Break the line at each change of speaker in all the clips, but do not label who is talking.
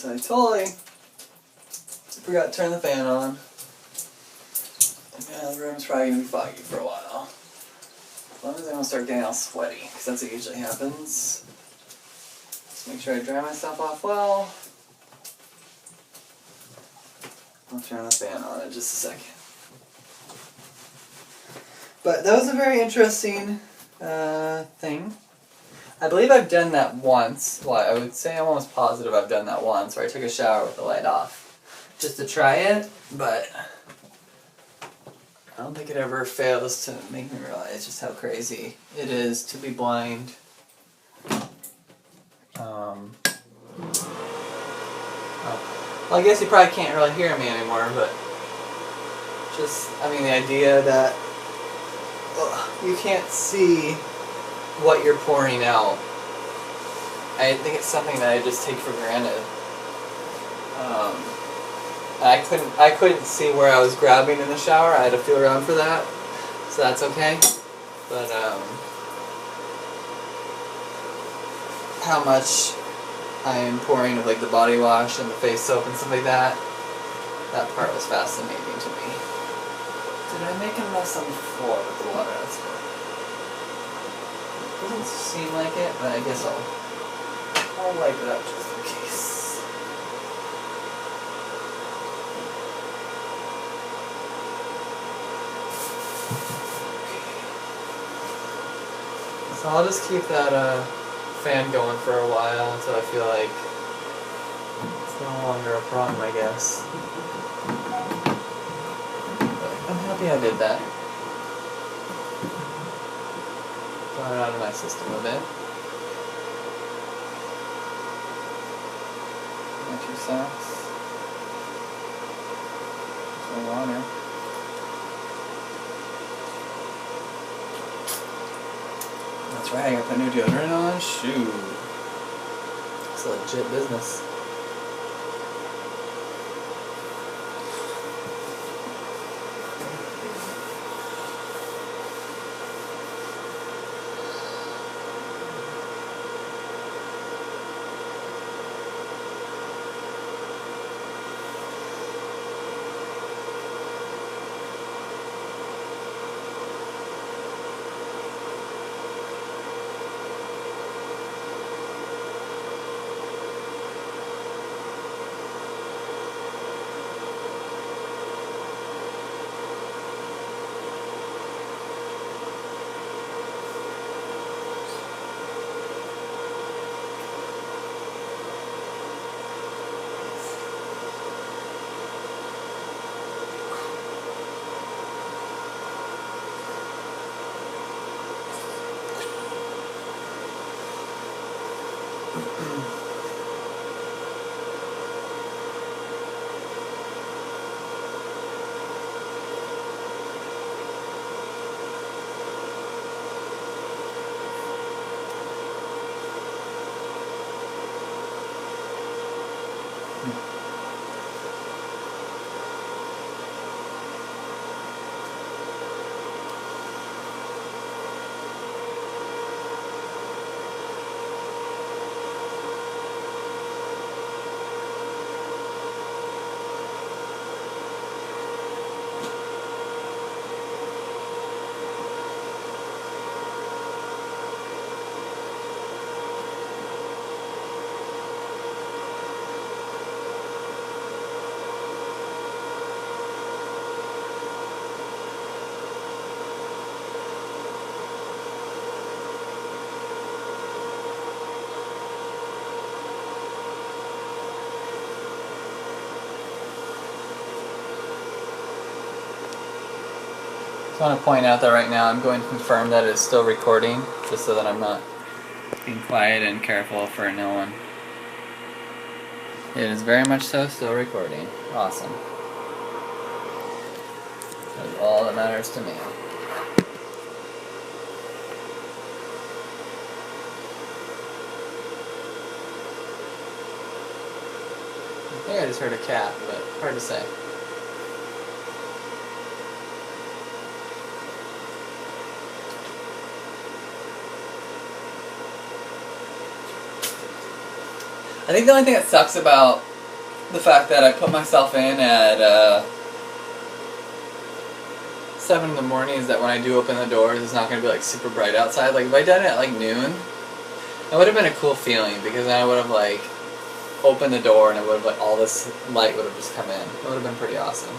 So I totally forgot to turn the fan on. Yeah, the room's probably going to be foggy for a while. As long as I don't start getting all sweaty, because that's what usually happens. Just make sure I dry myself off well. I'll turn the fan on in just a second. But that was a very interesting thing. I believe I've done that once. Well, I would say I'm almost positive I've done that once, where I took a shower with the light off. just to try it, but I don't think it ever fails to make me realize just how crazy it is to be blind. Well, I guess you probably can't really hear me anymore, but just, I mean, the idea that you can't see what you're pouring out. I think it's something that I just take for granted. I couldn't see where I was grabbing in the shower. I had to feel around for that, so that's okay. But how much I am pouring of like the body wash and the face soap and stuff like that, that part was fascinating to me. Did I make a mess on the floor with the water? That's good. Doesn't seem like it, but I guess I'll wipe it up just in case. So I'll just keep that fan going for a while until I feel like it's no longer a problem, I guess. But I'm happy I did that. Got it out of my system a bit. My 2 cents. Some water. That's right, I got that new deodorant on. Shoot. It's a legit business. I want to point out that right now I'm going to confirm that it's still recording, just so that I'm not being quiet and careful for no one. It is very much so still recording. Awesome. That's all that matters to me. I think I just heard a cat, but hard to say. I think the only thing that sucks about the fact that I put myself in at 7 in the morning is that when I do open the doors, it's not going to be like super bright outside. Like if I done it at like noon, it would have been a cool feeling because then I would have like opened the door and it would have like all this light would have just come in. It would have been pretty awesome.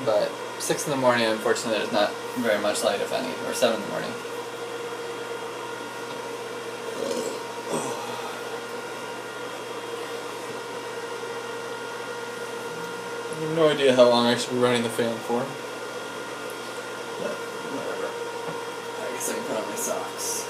But 6 in the morning, unfortunately, there's not very much light, if any, or 7 in the morning. I have no idea how long I should be running the fan for. But whatever. I guess I can put on my socks.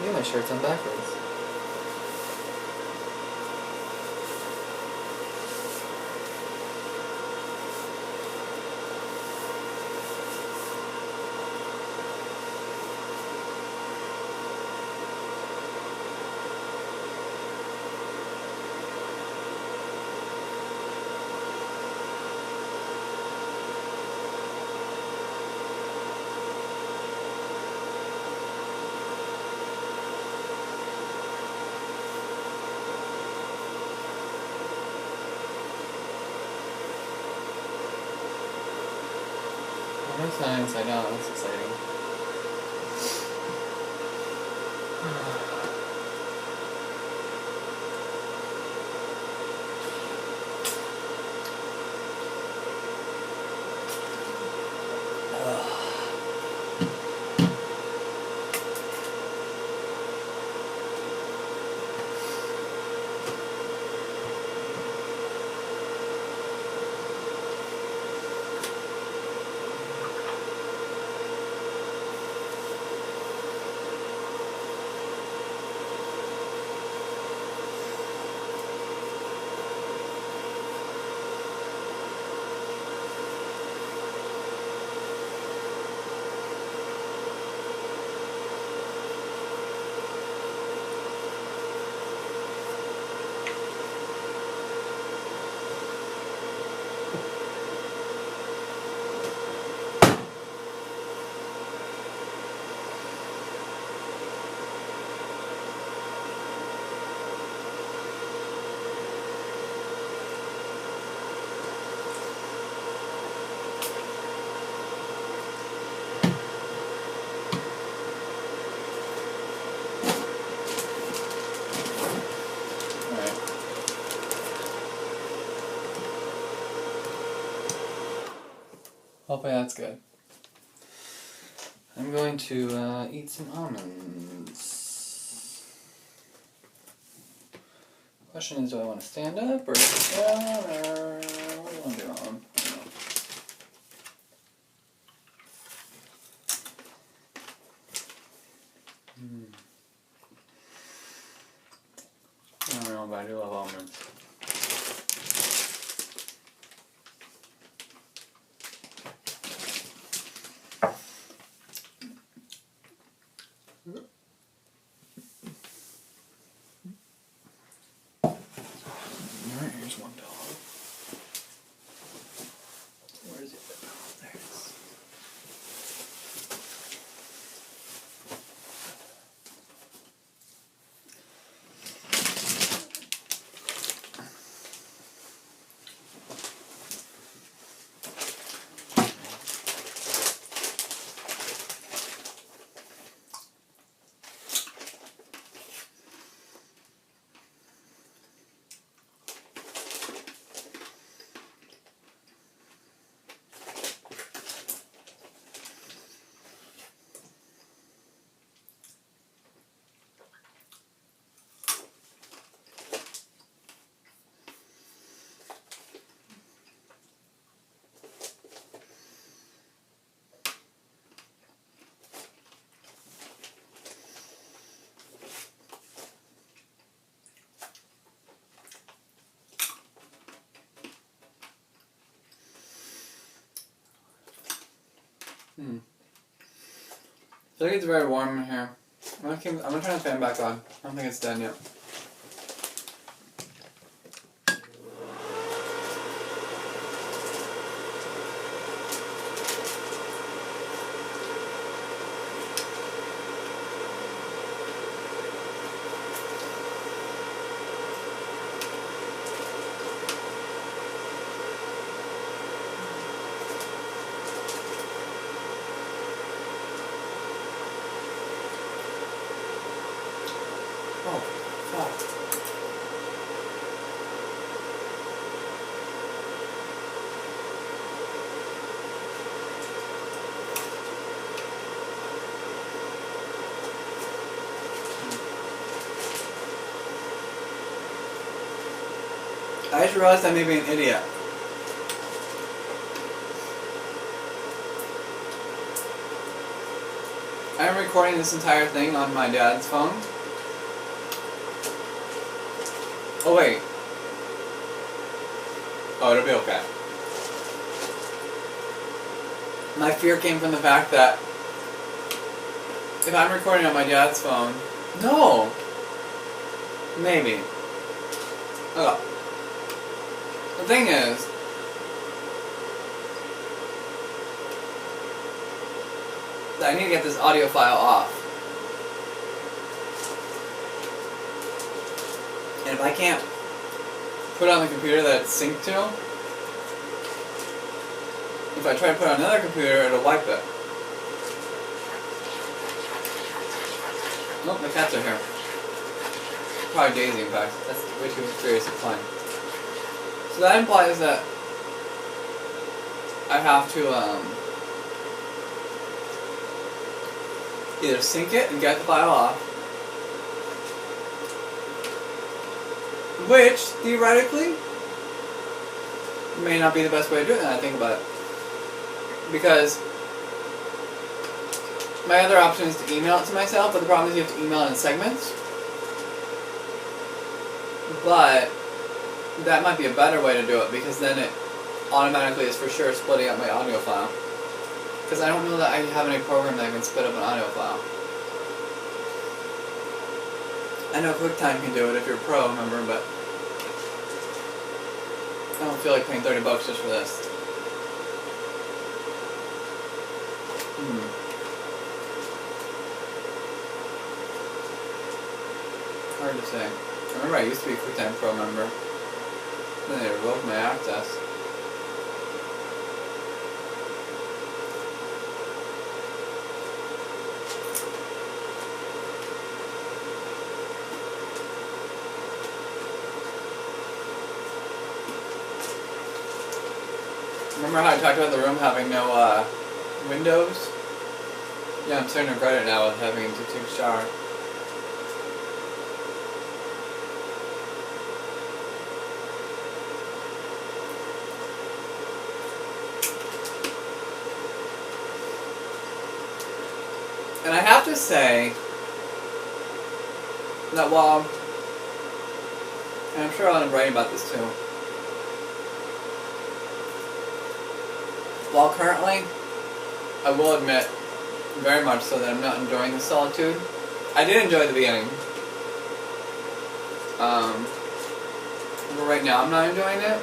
Maybe my shirt's on backwards. No science, I know, that's exciting. Hopefully that's good. I'm going to eat some almonds. Question is, do I want to stand up or sit down, or what do you want to do, Mom? I don't know, but I do love almonds. Alright, here's one dog. Where is it? Oh, there it is. I feel like it's very warm in here. I'm gonna turn the fan back on. I don't think it's done yet. Oh, fuck. I just realized I may be an idiot. I'm recording this entire thing on my dad's phone. Oh wait. Oh, it'll be okay. My fear came from the fact that if I'm recording on my dad's phone... No! Maybe. Oh. The thing is... I need to get this audio file off. And if I can't put it on the computer that it's synced to, if I try to put it on another computer, it'll wipe it. Nope, the cats are here. Probably Daisy, in fact. That's way too mysterious to find. So that implies that I have to either sync it and get the file off, which, theoretically, may not be the best way to do it now that I think about it. Because my other option is to email it to myself, but the problem is you have to email it in segments. But that might be a better way to do it, because then it automatically is for sure splitting up my audio file. Because I don't know that I have any program that can split up an audio file. I know QuickTime can do it if you're a pro member, but I don't feel like paying $30 just for this. Hard to say. I remember I used to be a QuickTime Pro member. Then they revoked my access. Remember how I talked about the room having no windows? Yeah, I'm starting to regret it now with having to take a shower. And I have to say that while, and I'm sure I'll end up writing about this too, while currently, I will admit, very much so, that I'm not enjoying the solitude. I did enjoy the beginning. But right now I'm not enjoying it,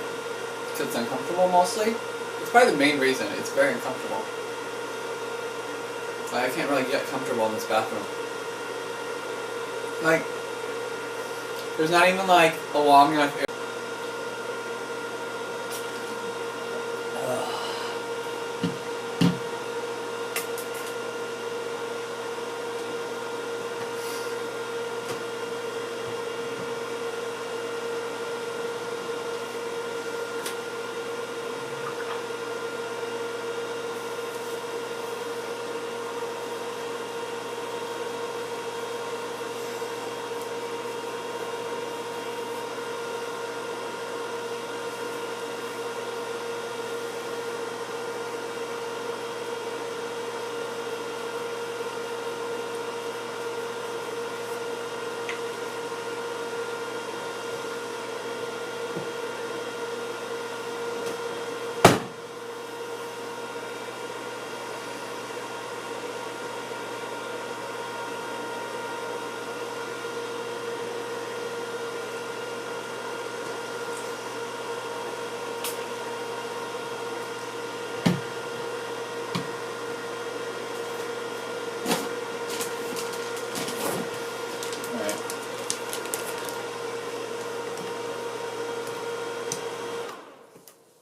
because it's uncomfortable mostly. It's probably the main reason, it's very uncomfortable. Like, I can't really get comfortable in this bathroom. Like, there's not even like a long enough area.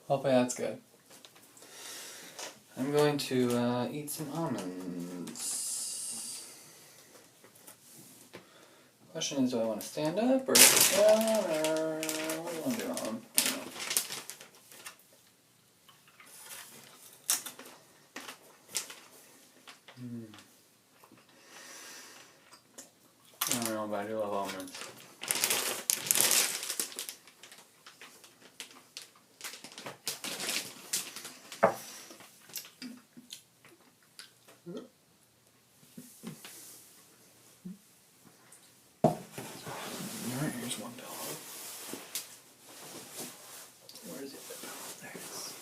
Hopefully that's good. I'm going to eat some almonds. Question is, do I want to stand up or sit down, or what do you want to do, Alan? I don't know, but I do love almonds. Alright, here's one dog. Where is it? There it is.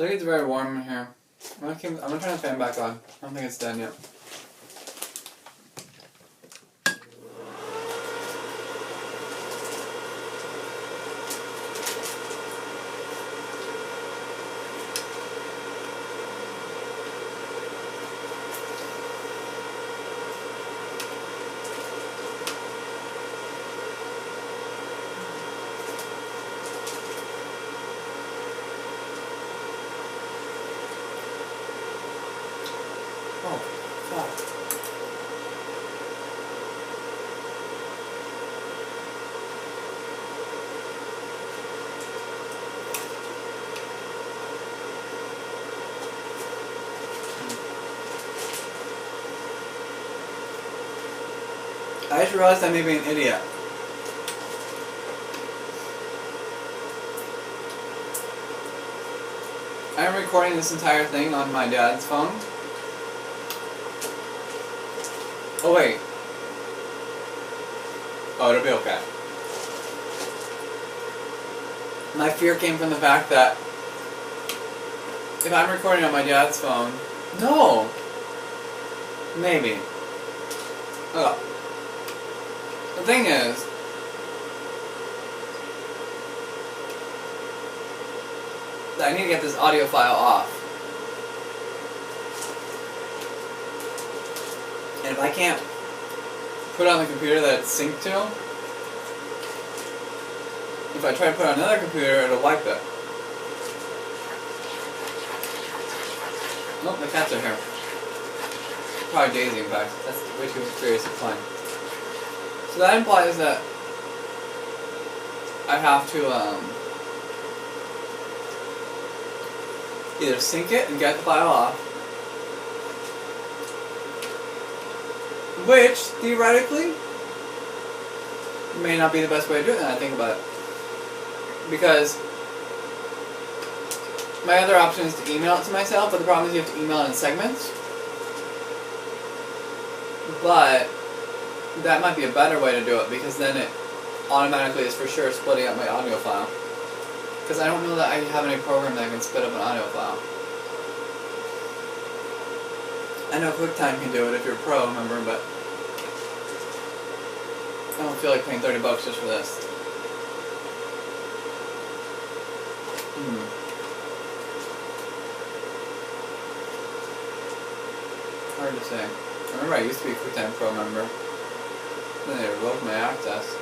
I think it's very warm in here. I'm gonna turn the fan back on. I don't think it's done yet. Oh, fuck. I just realized I may be an idiot. I'm recording this entire thing on my dad's phone. Oh wait. Oh, it'll be okay. My fear came from the fact that if I'm recording on my dad's phone, no, maybe. Oh. The thing is, that I need to get this audio file off. And if I can't put it on the computer that it's synced to, if I try to put it on another computer, it'll wipe it. Nope, the cats are here. Probably Daisy, in fact. That's way too serious to play. So that implies that I have to either sync it and get the file off, which theoretically may not be the best way to do it now that I think about it. Because my other option is to email it to myself, but the problem is you have to email it in segments. But that might be a better way to do it, because then it automatically is for sure splitting up my audio file. Because I don't know that I have any program that can split up an audio file. I know QuickTime can do it if you're a pro, remember, but I don't feel like paying $30 just for this. Hard to say. I remember I used to be a QuickTime Pro member. Then they revoked my access.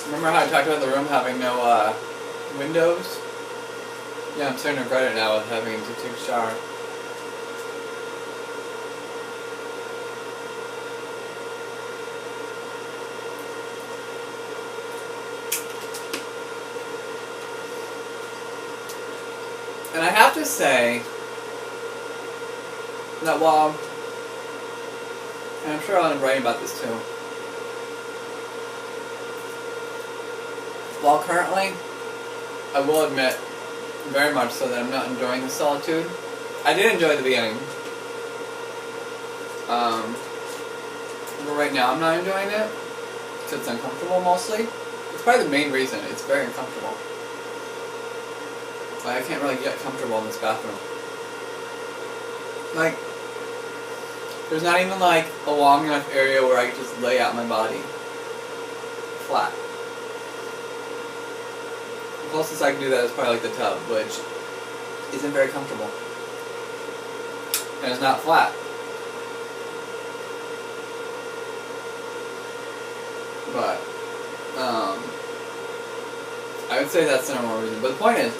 Remember how I talked about the room having no windows? Yeah, I'm starting to regret it now with having to take a shower. And I have to say that while, and I'm sure I'll end up writing about this too, while currently, I will admit, very much so, that I'm not enjoying the solitude. I did enjoy the beginning. But right now I'm not enjoying it, because it's uncomfortable mostly. It's probably the main reason. It's very uncomfortable. Like, I can't really get comfortable in this bathroom. Like, there's not even like a long enough area where I can just lay out my body flat. The closest I can do that is probably like the tub, which isn't very comfortable. And it's not flat. But, I would say that's the number one reason. But the point is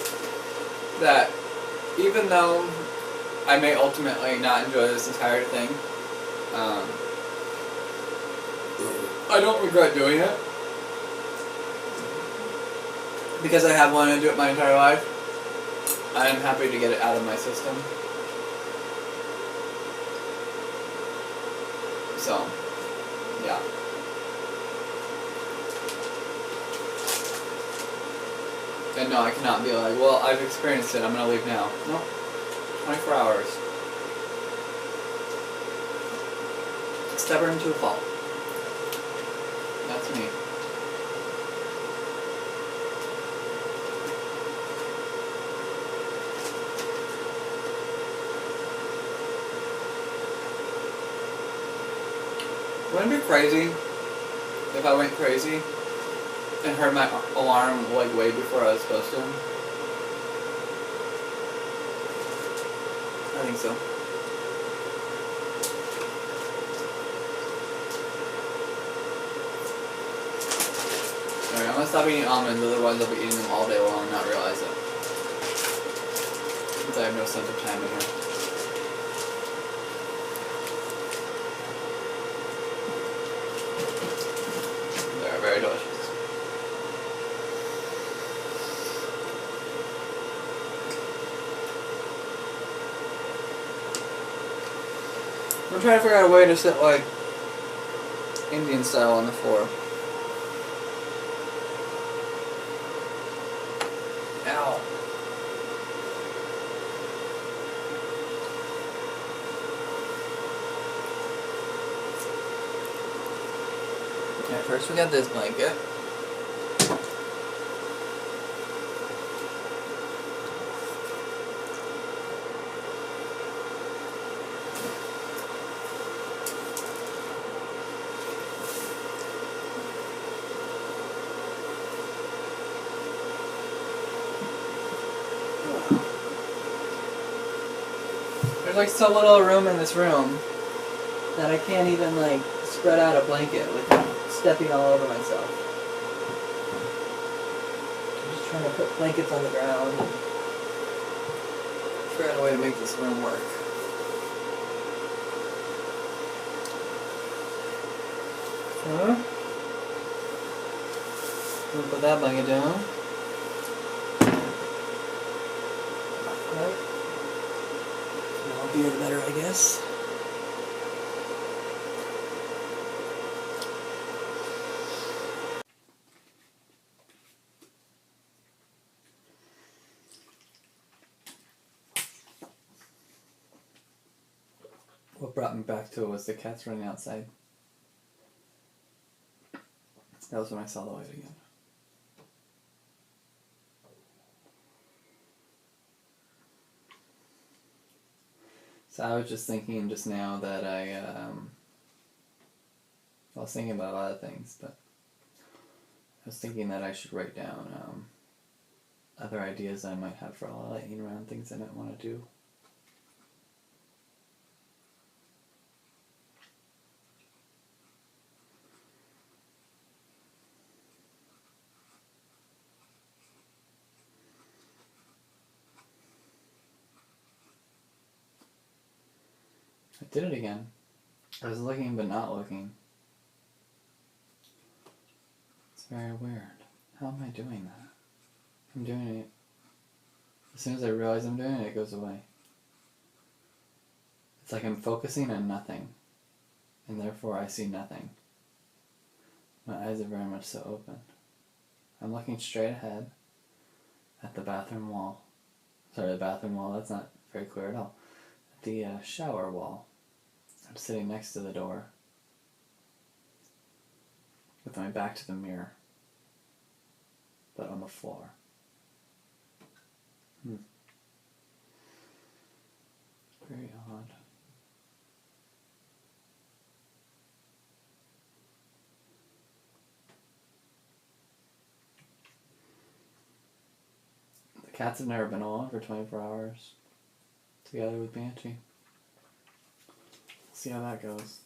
that even though I may ultimately not enjoy this entire thing, I don't regret doing it. Because I have wanted to do it my entire life. I am happy to get it out of my system. So, yeah. And no, I cannot be like, well, I've experienced it, I'm gonna leave now. Nope. 24 hours. Stubborn to a fault. That's me. Wouldn't it be crazy if I went crazy and heard my alarm like way before I was supposed to? I think so. Alright, I'm gonna stop eating almonds, otherwise I'll be eating them all day long and not realize it. Because I have no sense of time in here. They're very delicious. I'm trying to figure out a way to sit like Indian style on the floor. Ow. Okay, first we got this blanket. There's like so little room in this room that I can't even like spread out a blanket without stepping all over myself. I'm just trying to put blankets on the ground and figure out a way to make this room work. Huh? We'll put that blanket down. Right. I'll be better, I guess. What brought me back to it was the cats running outside. That was when I saw the light again. So I was just thinking just now that I was thinking about a lot of things, but I was thinking that I should write down other ideas I might have for lighting around things I might want to do. I did it again. I was looking but not looking. It's very weird. How am I doing that? I'm doing it. As soon as I realize I'm doing it, it goes away. It's like I'm focusing on nothing, and therefore I see nothing. My eyes are very much so open. I'm looking straight ahead at the bathroom wall. Sorry, the bathroom wall, that's not very clear at all. At the shower wall. I'm sitting next to the door with my back to the mirror, but on the floor. Very odd. The cats have never been alone for 24 hours together with Banshee. See how that goes.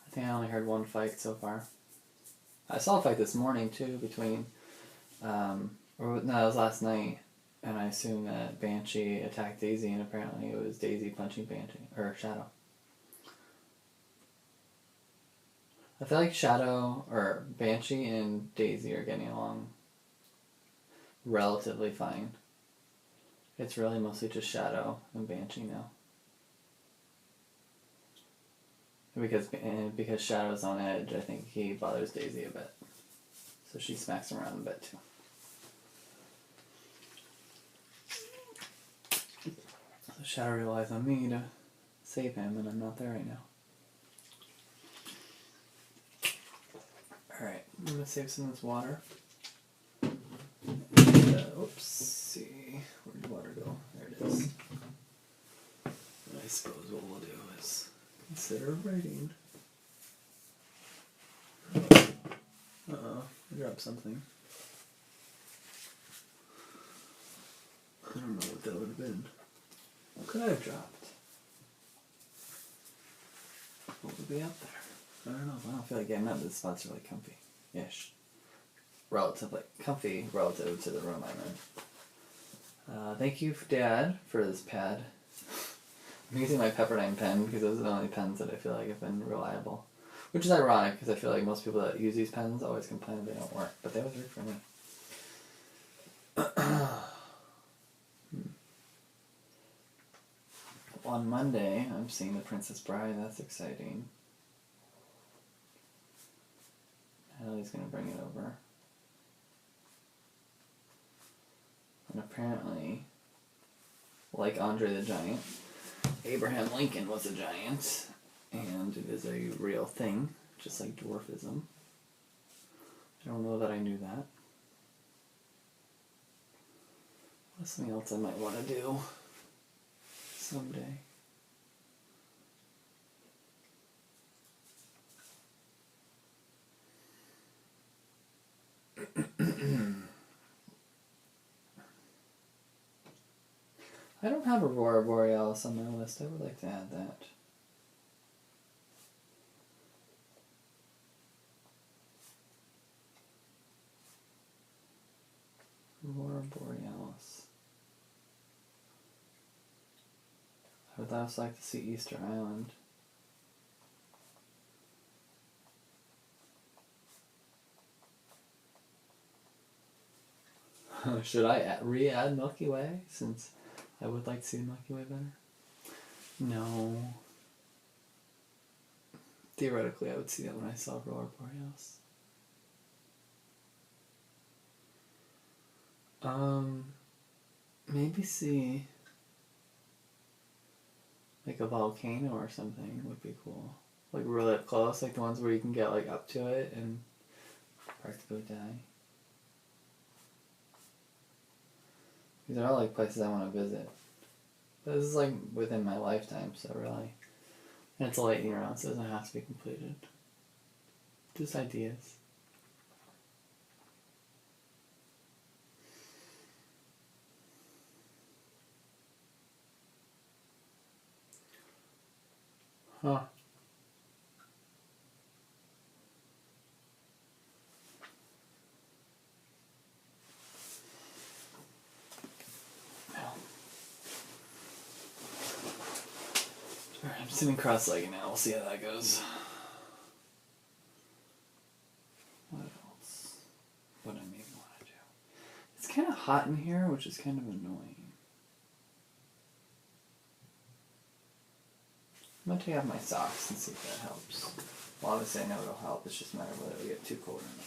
I think I only heard one fight so far. I saw a fight this morning too between, no, it was last night, and I assume that Banshee attacked Daisy, and apparently it was Daisy punching Banshee, or Shadow. I feel like Shadow, or Banshee and Daisy are getting along relatively fine. It's really mostly just Shadow and Banshee now. Because Shadow's on edge, I think he bothers Daisy a bit. So she smacks him around a bit too. So Shadow relies on me to save him, and I'm not there right now. Alright, I'm going to save some of this water. And, oops, see, where did water go? There it is. And I suppose what we'll do is consider writing. Uh-oh, I dropped something. I don't know what that would have been. What could I have dropped? What would be up there? I don't know. I don't feel like getting up. This spot's really comfy-ish. Relatively comfy relative to the room I'm in. Thank you, Dad, for this pad. I'm using my Pepperdine pen because those are the only pens that I feel like have been reliable. Which is ironic because I feel like most people that use these pens always complain they don't work, but they always work for me. on Monday, I'm seeing The Princess Bride. That's exciting. Hallie's gonna bring it over. And apparently, like Andre the Giant, Abraham Lincoln was a giant, and it is a real thing, just like dwarfism. I don't know that I knew that. That's something else I might want to do someday. I don't have Aurora Borealis on my list. I would like to add that. Aurora Borealis. I would also like to see Easter Island. Should I re-add Milky Way, since I would like to see the Milky Way better? No. Theoretically, I would see that when I saw Aurora Borealis. Maybe see like a volcano or something would be cool. Like really up close, like the ones where you can get like up to it and practically die. These are all like places I want to visit. But this is like within my lifetime, so really. And it's a lightning round, so it doesn't have to be completed. Just ideas. Huh. Alright, I'm sitting cross-legged now. We'll see how that goes. What else? What I maybe want to do. It's kind of hot in here, which is kind of annoying. I'm going to take off my socks and see if that helps. Well, obviously I know it'll help. It's just a matter of whether it'll get too cold or not.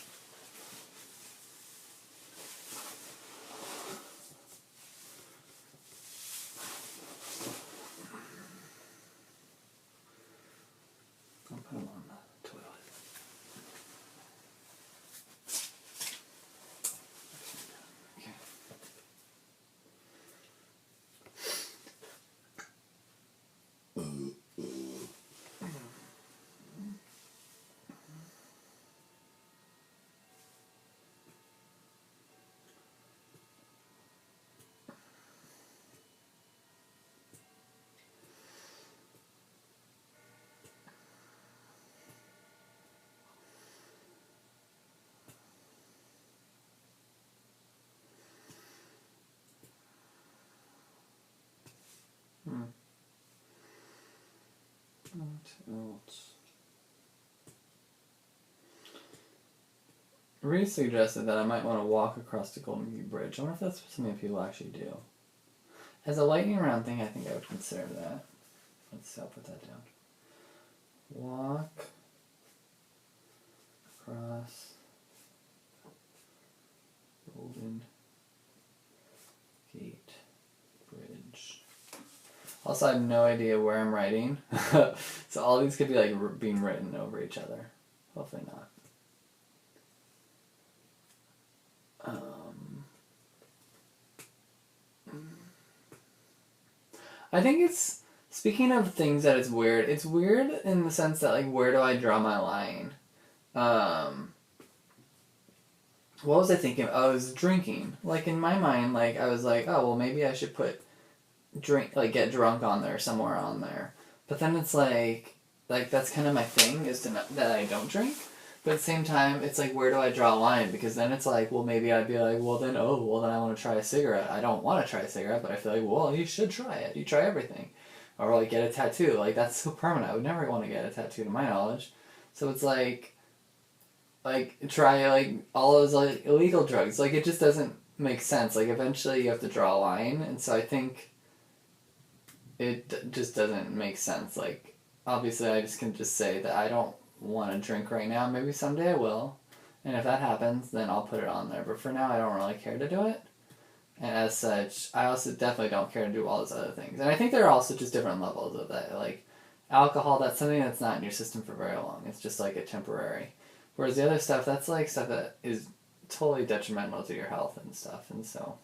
I'll put them on the toilet. Okay. What else? Reed suggested that I might want to walk across the Golden Gate Bridge. I wonder if that's something people actually do. As a lightning round thing, I think I would consider that. Let's see, I'll put that down. Walk across Golden Gate Bridge. Also, I have no idea where I'm writing. So all these could be like being written over each other. Hopefully not. I think it's, speaking of things that it's weird in the sense that, like, where do I draw my line? What was I thinking? I was drinking. Like, in my mind, like, I was like, oh, well, maybe I should put get drunk on there, somewhere on there. But then it's like that's kind of my thing, is that I don't drink. But at the same time, it's like, where do I draw a line? Because then it's like, well, maybe I'd be like, well, then I want to try a cigarette. I don't want to try a cigarette, but I feel like, well, you should try it. You try everything. Or, like, get a tattoo. Like, that's so permanent. I would never want to get a tattoo, to my knowledge. So it's like, try, like, all those, like, illegal drugs. Like, it just doesn't make sense. Like, eventually you have to draw a line. And so I think just doesn't make sense. Like, obviously, I just can just say that I don't want to drink right now. Maybe someday I will, and if that happens, then I'll put it on there. But for now, I don't really care to do it. And as such, I also definitely don't care to do all those other things. And I think there are also just different levels of that. Like, alcohol, that's something that's not in your system for very long. It's just like a temporary. Whereas the other stuff, that's like stuff that is totally detrimental to your health and stuff. And so,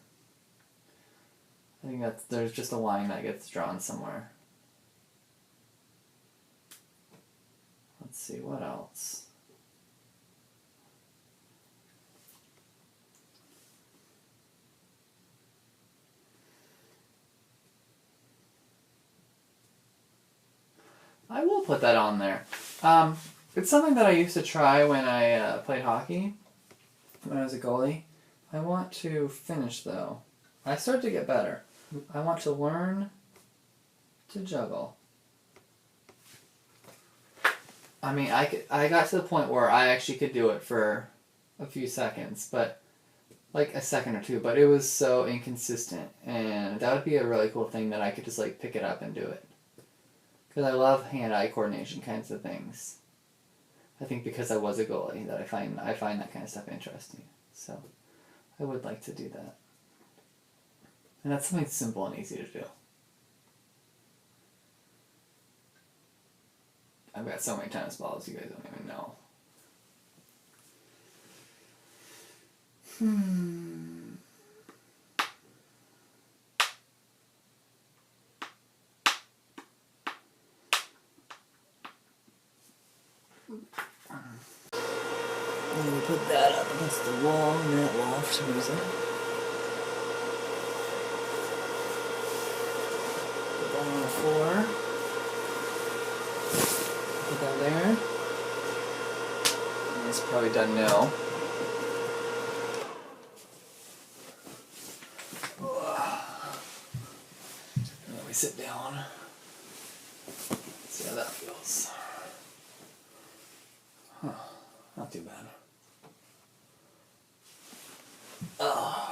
I think there's just a line that gets drawn somewhere. Let's see, what else? I will put that on there. It's something that I used to try when I played hockey, when I was a goalie. I want to finish, though. I started to get better. I want to learn to juggle. I mean, I got to the point where I actually could do it for a few seconds, but like a second or two, but it was so inconsistent, and that would be a really cool thing that I could just like pick it up and do it. Because I love hand-eye coordination kinds of things. I think because I was a goalie that I find that kind of stuff interesting. So I would like to do that. And that's something simple and easy to do. I've got so many tennis balls, you guys don't even know. And we put that up against the wall in that loft music. Put that on the floor. Put that there. And it's probably done now. And then we sit down. See how that feels. Huh. Not too bad. Oh.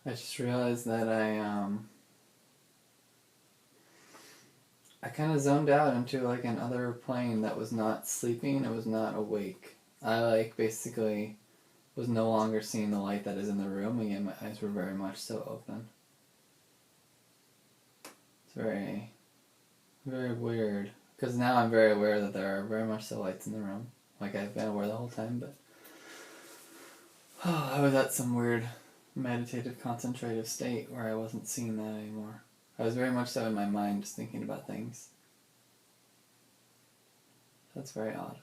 I just realized that I kind of zoned out into like another plane that was not sleeping. It was not awake. I like basically was no longer seeing the light that is in the room, and yet my eyes were very much so open. It's very, very weird. Because now I'm very aware that there are very much so lights in the room. Like I've been aware the whole time, but I was at some weird meditative, concentrative state where I wasn't seeing that anymore. I was very much so in my mind just thinking about things. That's very odd.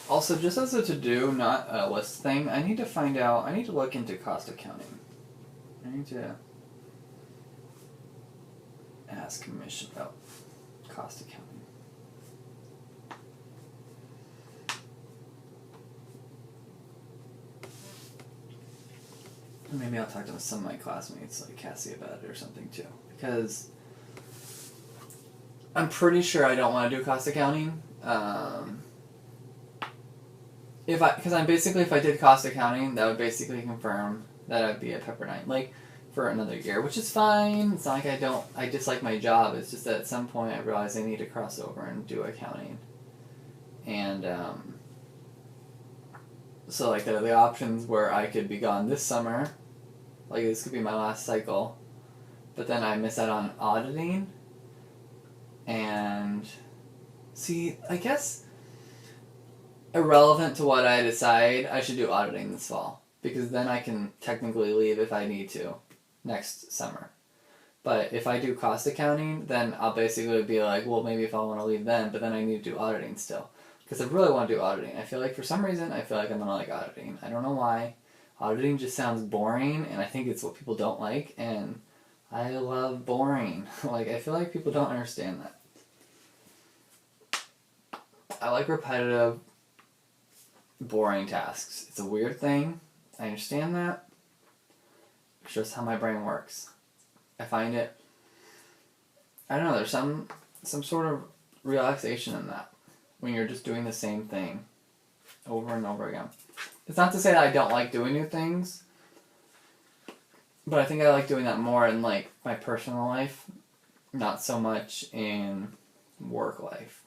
Also, just as a to-do, not a list thing, I need to look into cost accounting. I need to ask Mission about cost accounting. Maybe I'll talk to some of my classmates, like Cassie, about it or something too. Because I'm pretty sure I don't want to do cost accounting. If I did cost accounting, that would basically confirm that I'd be at Pepperdine, like, for another year, which is fine. It's not like I dislike my job. It's just that at some point I realized I need to cross over and do accounting. And, so, like, the options where I could be gone this summer, like, this could be my last cycle, but then I miss out on auditing, and, see, I guess, irrelevant to what I decide, I should do auditing this fall, because then I can technically leave if I need to next summer. But if I do cost accounting, then I'll basically be like, well, maybe if I want to leave then, but then I need to do auditing still. Because I really want to do auditing. I feel like for some reason, I feel like I'm going to like auditing. I don't know why. Auditing just sounds boring, and I think it's what people don't like, and I love boring. Like, I feel like people don't understand that. I like repetitive, boring tasks. It's a weird thing. I understand that. It's just how my brain works. I find it, I don't know, there's some sort of relaxation in that when you're just doing the same thing over and over again. It's not to say that I don't like doing new things, but I think I like doing that more in like my personal life, not so much in work life.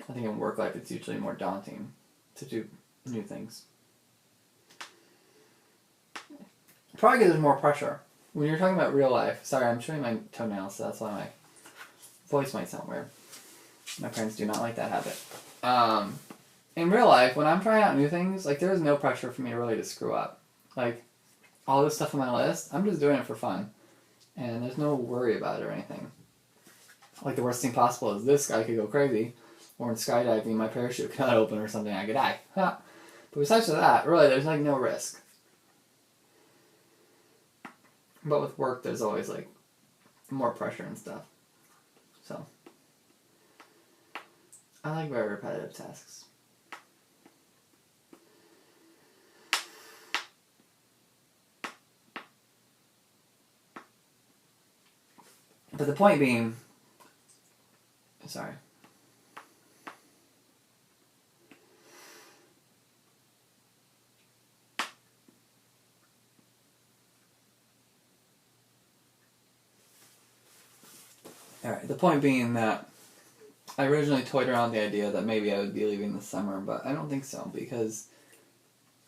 I think in work life it's usually more daunting to do new things. Probably because there's more pressure. When you're talking about real life, sorry, I'm showing my toenails, so that's why my voice might sound weird. My parents do not like that habit. In real life, when I'm trying out new things, like, there is no pressure for me really to screw up. Like, all this stuff on my list, I'm just doing it for fun. And there's no worry about it or anything. Like, the worst thing possible is this guy could go crazy, or in skydiving, my parachute could not open or something, I could die. But besides that, really, there's, like, no risk. But with work, there's always, like, more pressure and stuff. So, I like very repetitive tasks. But the point being, sorry. Alright, the point being that I originally toyed around the idea that maybe I would be leaving this summer, but I don't think so, because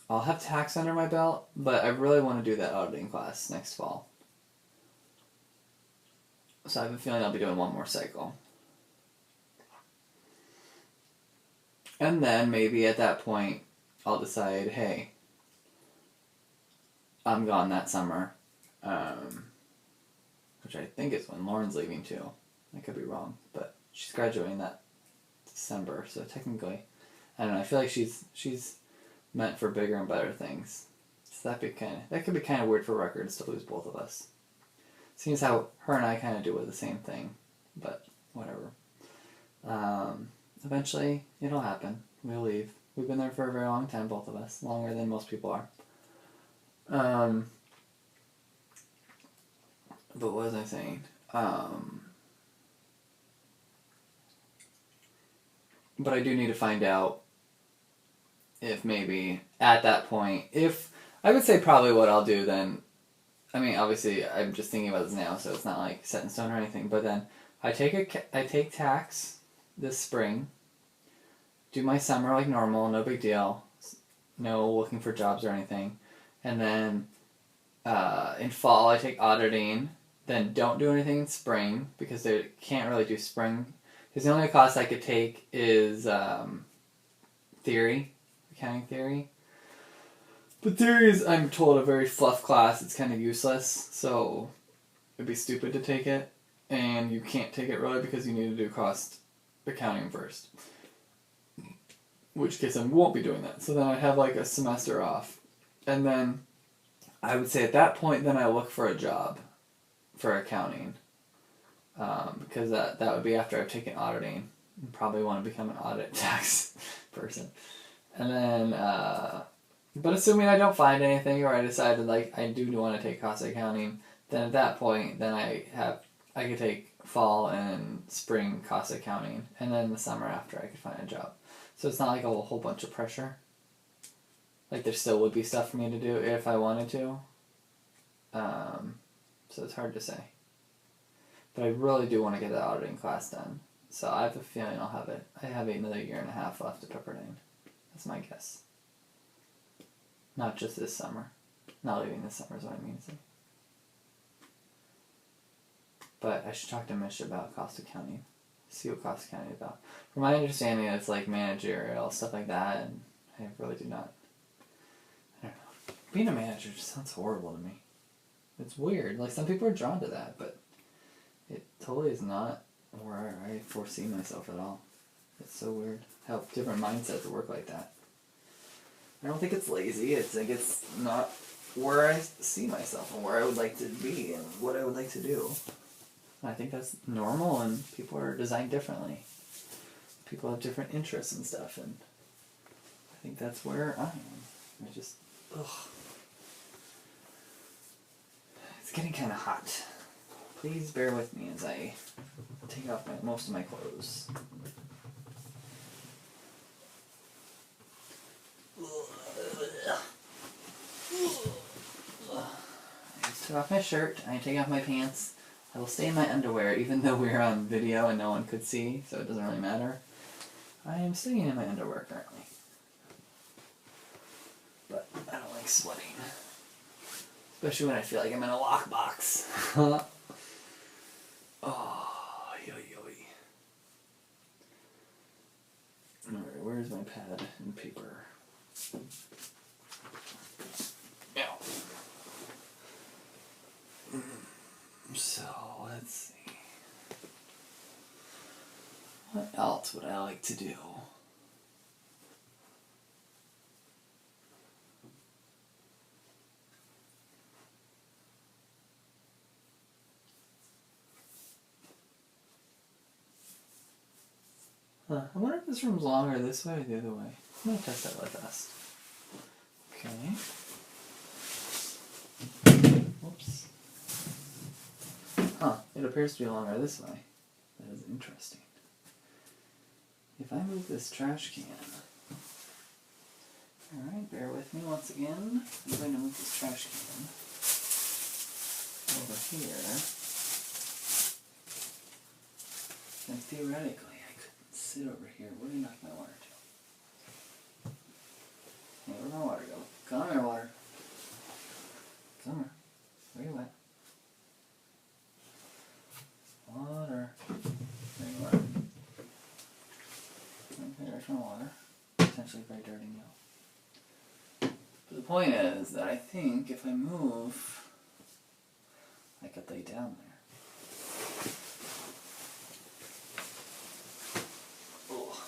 I'll have tax under my belt, but I really want to do that auditing class next fall. So I have a feeling I'll be doing one more cycle. And then maybe at that point, I'll decide, hey, I'm gone that summer, which I think is when Lauren's leaving too. I could be wrong, but she's graduating that December, so technically, I don't know. I feel like she's meant for bigger and better things. So that could be kind of weird for records to lose both of us. Seems how her and I kind of do with the same thing, but whatever. Eventually, it'll happen. We'll leave. We've been there for a very long time, both of us, longer than most people are. But what was I saying? But I do need to find out if maybe at that point, if I would say probably what I'll do then. I mean, obviously, I'm just thinking about this now, so it's not like set in stone or anything. But then I take tax this spring. Do my summer like normal, no big deal. No looking for jobs or anything. And then in fall, I take auditing. Then don't do anything in spring because they can't really do spring. Because the only class I could take is theory, accounting theory. But theory is, I'm told, a very fluff class. It's kind of useless, so it'd be stupid to take it. And you can't take it really because you need to do cost accounting first. Which case I won't be doing that. So then I have like a semester off. And then I would say at that point, then I look for a job for accounting. Because that would be after I've taken auditing. I probably want to become an audit tax person. And then... but assuming I don't find anything, or I decided like I do want to take cost accounting, then at that point, then I could take fall and spring cost accounting, and then the summer after I could find a job. So it's not like a whole bunch of pressure. Like there still would be stuff for me to do if I wanted to. So it's hard to say. But I really do want to get the auditing class done. So I have a feeling I'll have it. I have another 1.5 years left at Pepperdine. That's my guess. Not just this summer. Not leaving this summer is what I mean to say. But I should talk to Mish about cost accounting. See what cost accounting is about. From my understanding, it's like managerial, stuff like that, and I really do not... I don't know. Being a manager just sounds horrible to me. It's weird. Like, some people are drawn to that, but it totally is not where I foresee myself at all. It's so weird how different mindsets work like that. I don't think it's lazy. It's like it's not where I see myself and where I would like to be and what I would like to do. I think that's normal, and people are designed differently. People have different interests and stuff, and I think that's where I am. I just, It's getting kind of hot. Please bear with me as I take off most of my clothes. I just took off my shirt. I take off my pants. I will stay in my underwear, even though we're on video and no one could see, so it doesn't really matter. I am staying in my underwear currently. But I don't like sweating. Especially when I feel like I'm in a lockbox. Oh, yo. Alright, where's my pad and paper? Ow. So, let's see. What else would I like to do? I wonder if this room's longer this way or the other way. I'm gonna test that really fast. Okay. Whoops. It appears to be longer this way. That is interesting. If I move this trash can... Alright, bear with me once again. I'm going to move this trash can over here. And theoretically, I could sit over here. Where did I knock my water to? Hey, where'd my water go? Come here, water. Come here. Where you at? Water. There you are. Okay, there's my water. Potentially very dirty now. But the point is that I think if I move, I could lay down there. Oh.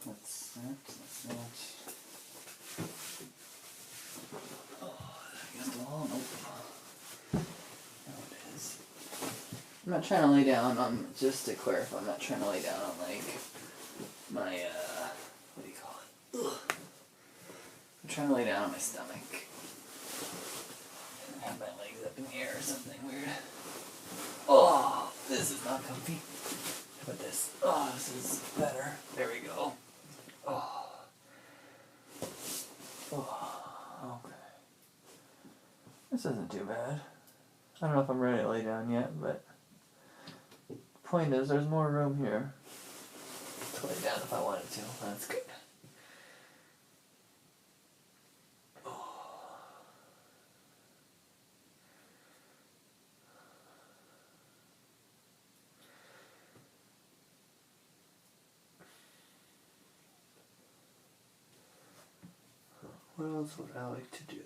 That's that. Oh, against the wall? Nope. No, it is. I'm not trying to lay down on, just to clarify, I'm not trying to lay down on like my, what do you call it? Ugh. I'm trying to lay down on my stomach. And have my legs up in the air or something weird. Oh, this is not comfy. How about this? Oh, this is better. There we go. Oh. Oh, okay. This isn't too bad. I don't know if I'm ready to lay down yet, but the point is there's more room here to lay down if I wanted to. That's good. What else would I like to do?